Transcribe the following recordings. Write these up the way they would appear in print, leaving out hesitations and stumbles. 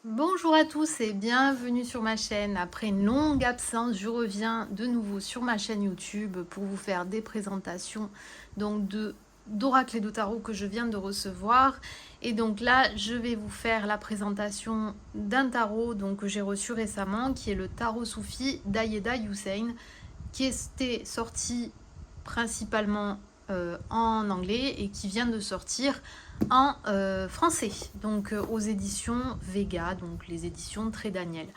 Bonjour à tous et bienvenue sur ma chaîne. Après une longue absence, je reviens de nouveau sur ma chaîne YouTube pour vous faire des présentations donc d'oracle et de tarot que je viens de recevoir. Et donc là, je vais vous faire la présentation d'un tarot que j'ai reçu récemment, qui est le tarot soufi d'Ayeda Hussein, qui était sorti principalement en anglais et qui vient de sortir en français, donc aux éditions Vega, donc les éditions Très Daniel.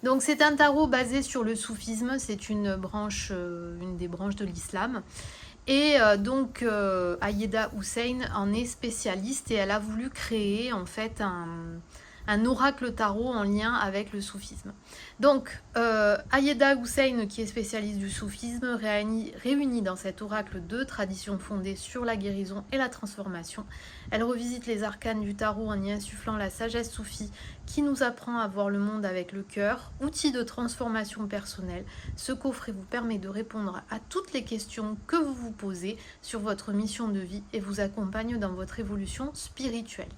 Donc c'est un tarot basé sur le soufisme, c'est une branche, une des branches de l'islam. Et Ayeda Hussein en est spécialiste et elle a voulu créer en fait un oracle tarot en lien avec le soufisme. Donc, Ayeda Hussein, qui est spécialiste du soufisme, réunit dans cet oracle deux traditions fondées sur la guérison et la transformation. Elle revisite les arcanes du tarot en y insufflant la sagesse soufie qui nous apprend à voir le monde avec le cœur, outil de transformation personnelle. Ce coffret vous permet de répondre à toutes les questions que vous vous posez sur votre mission de vie et vous accompagne dans votre évolution spirituelle.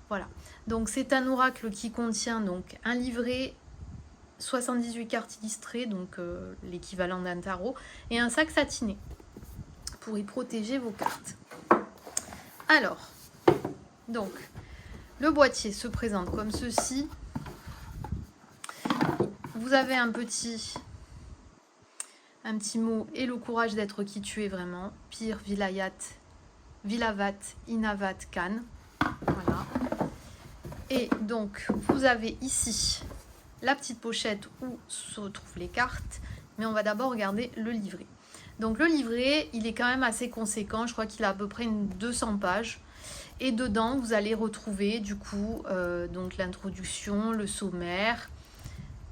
Voilà, donc c'est un oracle qui contient donc un livret, 78 cartes illustrées, donc l'équivalent d'un tarot, et un sac satiné pour y protéger vos cartes. Alors, donc, le boîtier se présente comme ceci. Vous avez un petit mot et le courage d'être qui tu es vraiment. Pir, Vilayat, Vilavat, Inavat, Khan. Voilà. Et donc, vous avez ici la petite pochette où se trouvent les cartes, mais on va d'abord regarder le livret. Donc le livret, il est quand même assez conséquent, je crois qu'il a à peu près 200 pages. Et dedans, vous allez retrouver du coup donc l'introduction, le sommaire,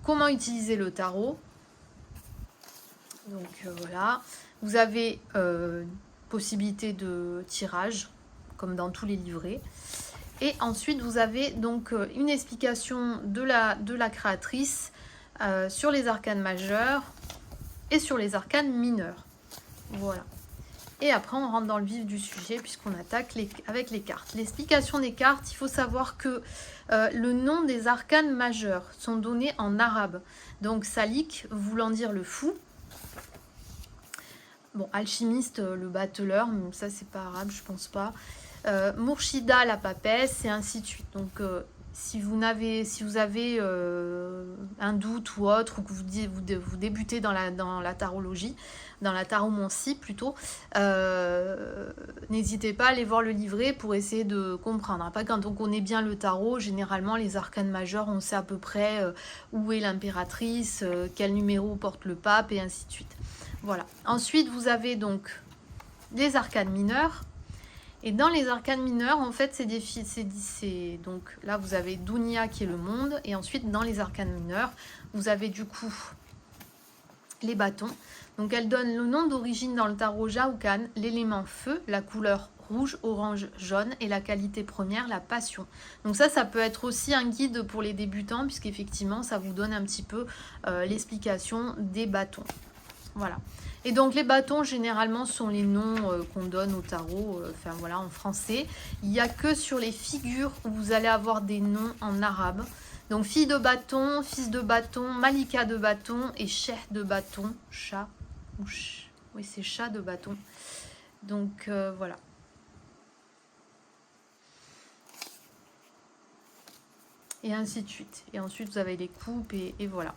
comment utiliser le tarot. Donc voilà, vous avez possibilité de tirage, comme dans tous les livrets. Et ensuite, vous avez donc une explication de la créatrice sur les arcanes majeurs et sur les arcanes mineurs. Voilà. Et après, on rentre dans le vif du sujet puisqu'on attaque avec les cartes. L'explication des cartes, il faut savoir que le nom des arcanes majeurs sont donnés en arabe. Donc, Salik, voulant dire le fou. Bon, alchimiste, le battleur, ça c'est pas arabe, je pense pas. Mourchida, la papesse, et ainsi de suite. Donc, si vous avez un doute ou autre, ou que vous débutez dans la tarologie, dans la taromancie plutôt, n'hésitez pas à aller voir le livret pour essayer de comprendre. Après, quand on connaît bien le tarot, généralement les arcanes majeurs, on sait à peu près où est l'impératrice, quel numéro porte le pape, et ainsi de suite. Voilà. Ensuite, vous avez donc les arcanes mineurs. Et dans les arcanes mineurs, en fait, donc là, vous avez Dunya qui est le monde. Et ensuite, dans les arcanes mineurs, vous avez du coup les bâtons. Donc, elle donne le nom d'origine dans le tarot Jaoukan, l'élément feu, la couleur rouge, orange, jaune et la qualité première, la passion. Donc ça peut être aussi un guide pour les débutants puisqu'effectivement, ça vous donne un petit peu l'explication des bâtons. Voilà. Et donc les bâtons généralement sont les noms qu'on donne au tarot, enfin voilà, en français. Il n'y a que sur les figures où vous allez avoir des noms en arabe. Donc fille de bâton, fils de bâton, malika de bâton et cheikh de bâton, chat. Oui, c'est chat de bâton. Donc voilà. Et ainsi de suite. Et ensuite vous avez les coupes et voilà.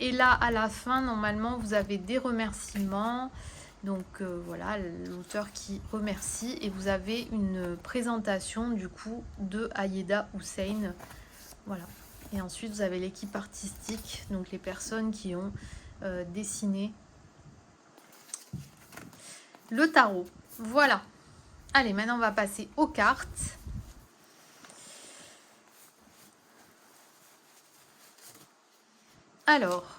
Et là, à la fin, normalement, vous avez des remerciements. Donc voilà, l'auteur qui remercie. Et vous avez une présentation du coup de Ayeda Hussein. Voilà. Et ensuite, vous avez l'équipe artistique, donc les personnes qui ont dessiné le tarot. Voilà. Allez, maintenant, on va passer aux cartes. Alors,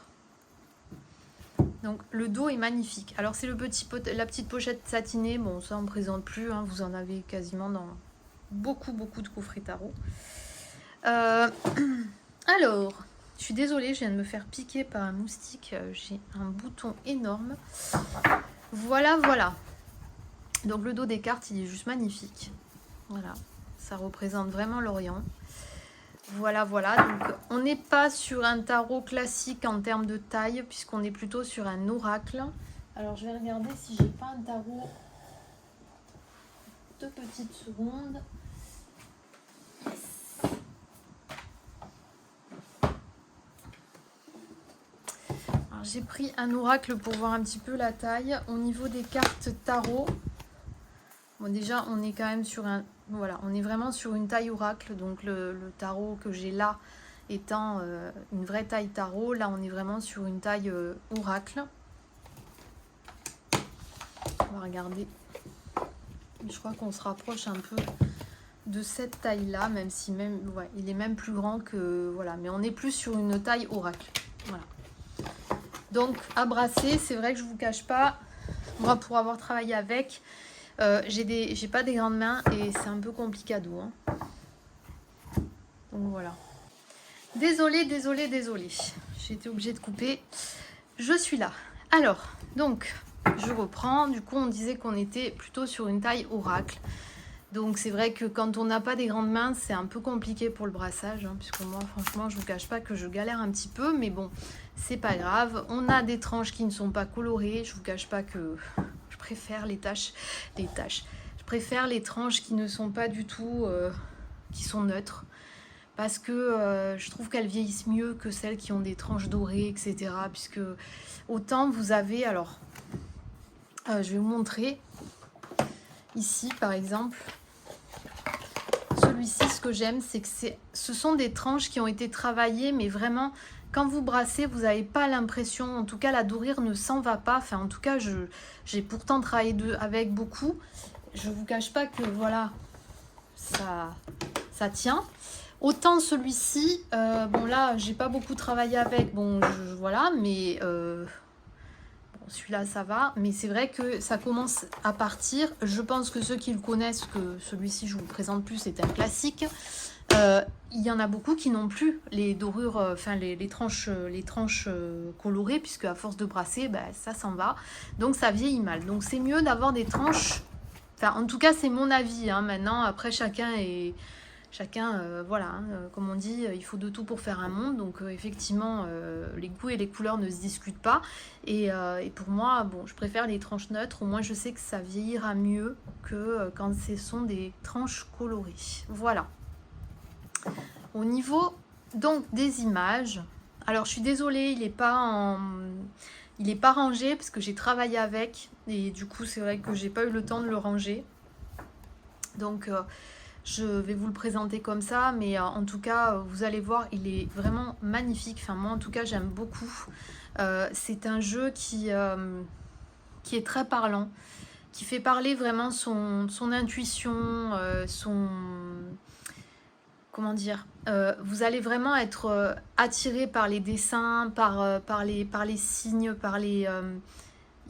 donc le dos est magnifique. Alors c'est la petite pochette satinée. Bon, ça on ne présente plus. Hein, vous en avez quasiment dans beaucoup de coffrets tarot. Alors, je suis désolée, je viens de me faire piquer par un moustique. J'ai un bouton énorme. Voilà. Donc le dos des cartes, il est juste magnifique. Voilà, ça représente vraiment l'Orient. Voilà, voilà. Donc, on n'est pas sur un tarot classique en termes de taille, puisqu'on est plutôt sur un oracle. Alors, je vais regarder si j'ai pas un tarot. 2 petites secondes. J'ai pris un oracle pour voir un petit peu la taille. Au niveau des cartes tarot, bon, déjà, on est quand même sur un... Voilà, on est vraiment sur une taille oracle. Donc, le tarot que j'ai là étant une vraie taille tarot, là, on est vraiment sur une taille oracle. On va regarder. Je crois qu'on se rapproche un peu de cette taille-là, même si même, ouais, il est même plus grand que... Voilà, mais on est plus sur une taille oracle. Voilà. Donc, à brasser, c'est vrai que je ne vous cache pas, moi, pour avoir travaillé avec, j'ai pas des grandes mains et c'est un peu complicado. Hein. Donc, voilà. Désolée, désolée, désolée. J'ai été obligée de couper. Je suis là. Alors, donc, je reprends. Du coup, on disait qu'on était plutôt sur une taille oracle. Donc, c'est vrai que quand on n'a pas des grandes mains, c'est un peu compliqué pour le brassage. Hein, puisque moi, franchement, je ne vous cache pas que je galère un petit peu. Mais bon, c'est pas grave. On a des tranches qui ne sont pas colorées. Je ne vous cache pas que je préfère les taches. Je préfère les tranches qui ne sont pas du tout... qui sont neutres. Parce que je trouve qu'elles vieillissent mieux que celles qui ont des tranches dorées, etc. Puisque autant vous avez... Alors, je vais vous montrer. Ici, par exemple, celui-ci, ce que j'aime, c'est que ce sont des tranches qui ont été travaillées, mais vraiment, quand vous brassez, vous n'avez pas l'impression... En tout cas, la dorure ne s'en va pas. Enfin, en tout cas, j'ai pourtant travaillé avec beaucoup. Je ne vous cache pas que, voilà, ça tient. Autant celui-ci, bon là, j'ai pas beaucoup travaillé avec, bon, voilà, mais bon, celui-là, ça va. Mais c'est vrai que ça commence à partir. Je pense que ceux qui le connaissent, que celui-ci, je vous le présente plus, c'est un classique. Il y en a beaucoup qui n'ont plus les dorures, enfin les tranches colorées, puisque à force de brasser, ben, ça s'en va. Donc ça vieillit mal. Donc c'est mieux d'avoir des tranches... Enfin, en tout cas, c'est mon avis. Hein. Maintenant, après, chacun, voilà, hein, comme on dit, il faut de tout pour faire un monde. Donc, effectivement, les goûts et les couleurs ne se discutent pas. Et pour moi, bon, je préfère les tranches neutres. Au moins, je sais que ça vieillira mieux que quand ce sont des tranches colorées. Voilà. Au niveau, donc, des images. Alors, je suis désolée, il n'est pas rangé parce que j'ai travaillé avec. Et du coup, c'est vrai que j'ai pas eu le temps de le ranger. Donc... je vais vous le présenter comme ça, mais en tout cas, vous allez voir, il est vraiment magnifique. Enfin, moi, en tout cas, j'aime beaucoup. C'est un jeu qui est très parlant, qui fait parler vraiment son intuition, comment dire, vous allez vraiment être attiré par les dessins, par les signes,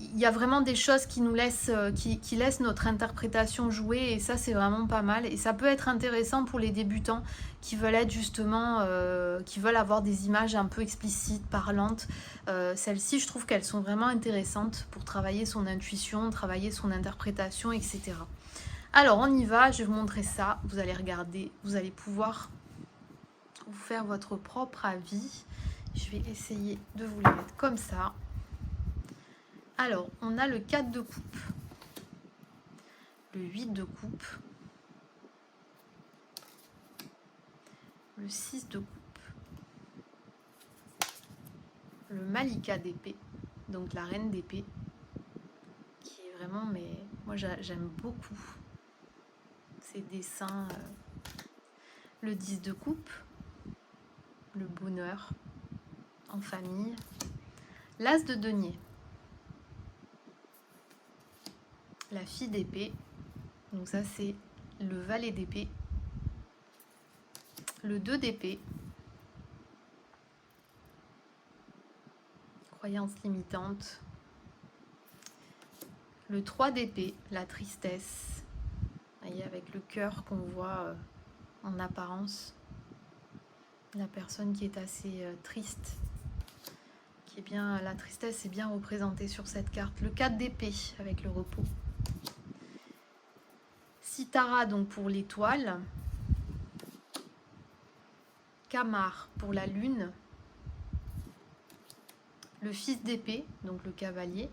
il y a vraiment des choses qui nous laissent, qui laissent notre interprétation jouer, et ça c'est vraiment pas mal. Et ça peut être intéressant pour les débutants qui veulent être justement, qui veulent avoir des images un peu explicites, parlantes. Celles-ci, je trouve qu'elles sont vraiment intéressantes pour travailler son intuition, travailler son interprétation, etc. Alors on y va, je vais vous montrer ça. Vous allez regarder, vous allez pouvoir vous faire votre propre avis. Je vais essayer de vous les mettre comme ça. Alors, on a le 4 de coupe, le 8 de coupe, le 6 de coupe, le Malika d'épée, donc la reine d'épée, qui est vraiment, mais moi j'aime beaucoup ces dessins. Le 10 de coupe, le bonheur en famille, l'as de denier, la fille d'épée, donc ça c'est le valet d'épée, le 2 d'épée, croyance limitante, le 3 d'épée, la tristesse, vous voyez, avec le cœur qu'on voit en apparence, la personne qui est assez triste, qui est bien, la tristesse est bien représentée sur cette carte, le 4 d'épée avec le repos, Sitara donc pour l'étoile, Camar pour la lune. Le fils d'épée, donc le cavalier.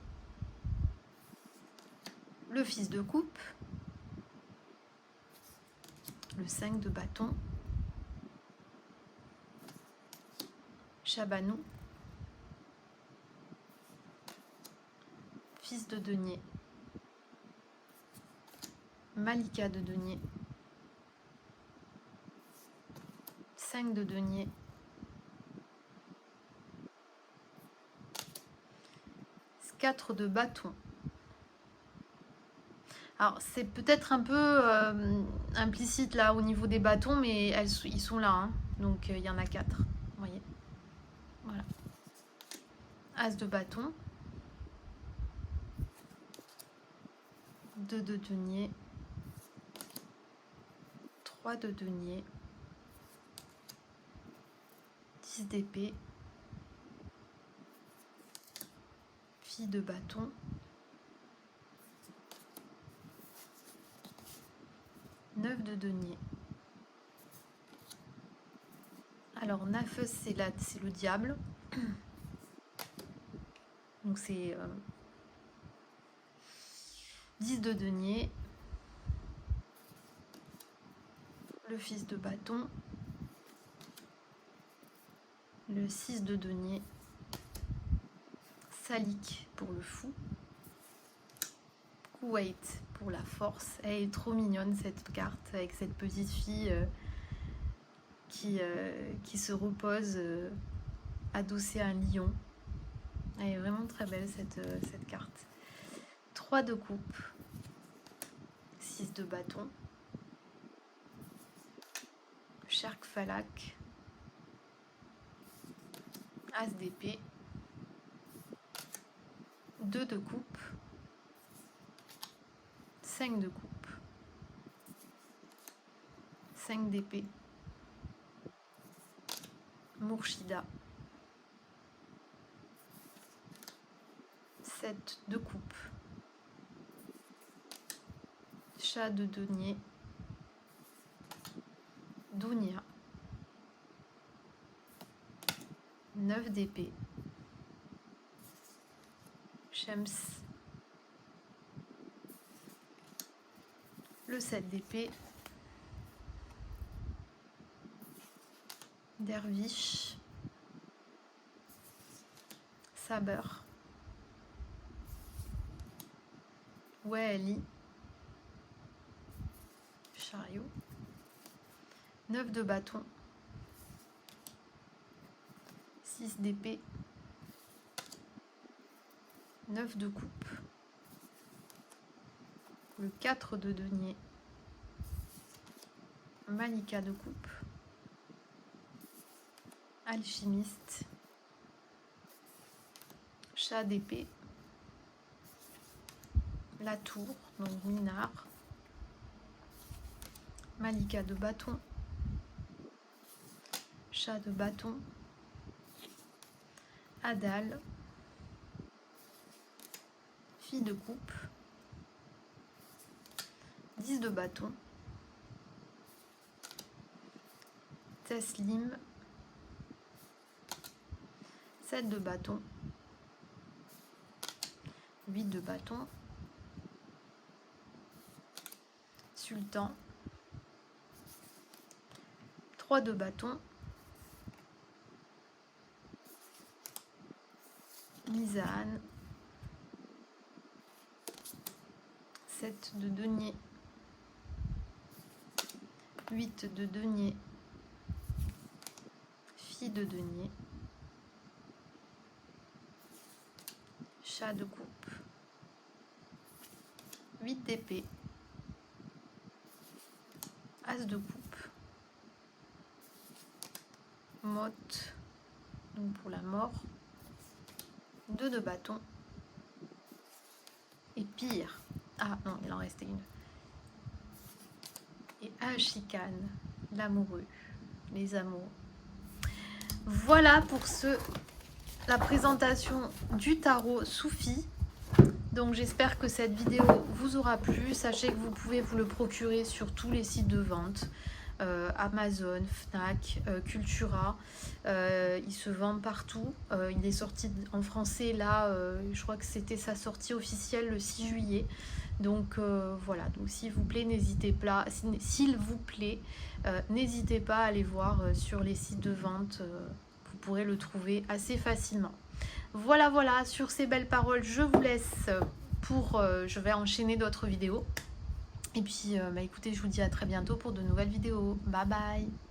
Le fils de coupe. Le 5 de bâton. Chabanou. Fils de denier. Malika de denier. 5 de denier. Quatre de bâton. Alors c'est peut-être un peu implicite là au niveau des bâtons, mais ils sont là, hein. Donc il y en a 4, vous voyez. Voilà. As de bâton. 2 de denier. 3 de denier. 10 d'épée. Fille de bâton. Neuf de denier. Alors, neuf, c'est le diable. Donc, c'est 10 de denier. Le fils de bâton. Le 6 de denier. Salik pour le fou. Kuwait pour la force. Elle est trop mignonne cette carte avec cette petite fille qui se repose adossée à un lion. Elle est vraiment très belle cette carte. 3 de coupe. 6 de bâton. Sherk Falak. As d'épée. 2 de coupe. 5 de coupe. 5 d'épée. Mourchida. 7 de coupe. Chat de denier. Dounia. 9 d'épée. Shems. Le 7 d'épée. Derviche. Saber. Waeli. Chariot. 9 de bâton. 6 d'épée. 9 de coupe. Le 4 de denier. Malika de coupe. Alchimiste. Chat d'épée. La tour, donc minard. Malika de bâton. Chat de bâton. Adal. Fille de coupe. 10 de bâton. Teslim. 7 de bâton. 8 de bâton. Sultan. 3 de bâton. Misaan. 7 de denier. 8 de denier. Fille de denier. Chat de coupe. 8 d'épée. As de coupe. Motte, donc pour la mort. 2 de bâton. Et pire. Ah non, il en restait une. Et Ashikane, l'amoureux, les amoureux. Voilà pour la présentation du tarot Soufi. Donc j'espère que cette vidéo vous aura plu. Sachez que vous pouvez vous le procurer sur tous les sites de vente. Amazon, Fnac, Cultura. Il se vend partout. Il est sorti en français là, je crois que c'était sa sortie officielle le 6 juillet. Donc voilà, donc s'il vous plaît, n'hésitez pas, n'hésitez pas à aller voir sur les sites de vente. Vous pourrez le trouver assez facilement. Voilà, voilà, sur ces belles paroles, je vous laisse pour... je vais enchaîner d'autres vidéos. Et puis, écoutez, je vous dis à très bientôt pour de nouvelles vidéos. Bye bye!